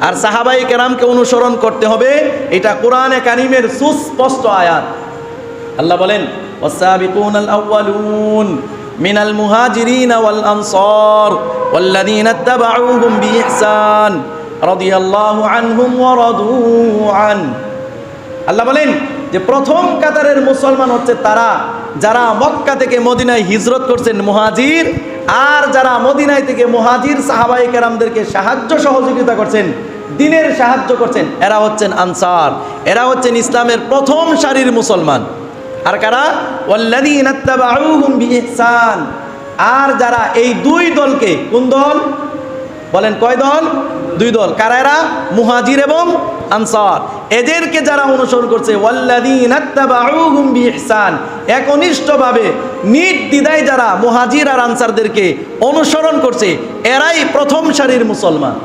আর সাহাবায়ে কেরামকে অনুসরণ করতে হবে, এটা কোরআনে কারীমের সুস্পষ্ট আয়াত। আল্লাহ বলেন ওয়াসাবিকুনাল আউয়ালুন মিনাল মুহাজিরিন ওয়াল আনসার ওয়াল্লাযীনা ইত্তাবাউহুম বিইহসান রাদিয়াল্লাহু আনহুম ওয়া রাদু আন। আল্লাহ বলেন যে প্রথম কাতারের মুসলমান হচ্ছে তারা যারা মক্কা থেকে মদিনায় হিজরত করছেন মুহাজির, আর যারা মদিনায় থেকে মুহাজির সাহাবায়ে কেরামদেরকে সাহায্য সহযোগিতা করছেন, দ্বীনের সাহায্য করছেন, এরা হচ্ছেন আনসার, এরা হচ্ছেন ইসলামের প্রথম সারির মুসলমান। আর কারা? ওয়াল্লাযীনা ইত্তাবাউহুম বিইহসান। আর যারা এই দুই দলকে, কোন দল বলেন, কয় দল? দুই দল। কারা এরা? মুহাজির এবং আনসার। এদেরকে যারা অনুসরণ করছে, ওয়াল্লাযীনা ইত্তাবাউহুম বিইহসান, একনিষ্ঠভাবে নির্দ্বিধায় যারা মুহাজির আর আনসারদেরকে অনুসরণ করছে, এরাই প্রথম সারির মুসলমান।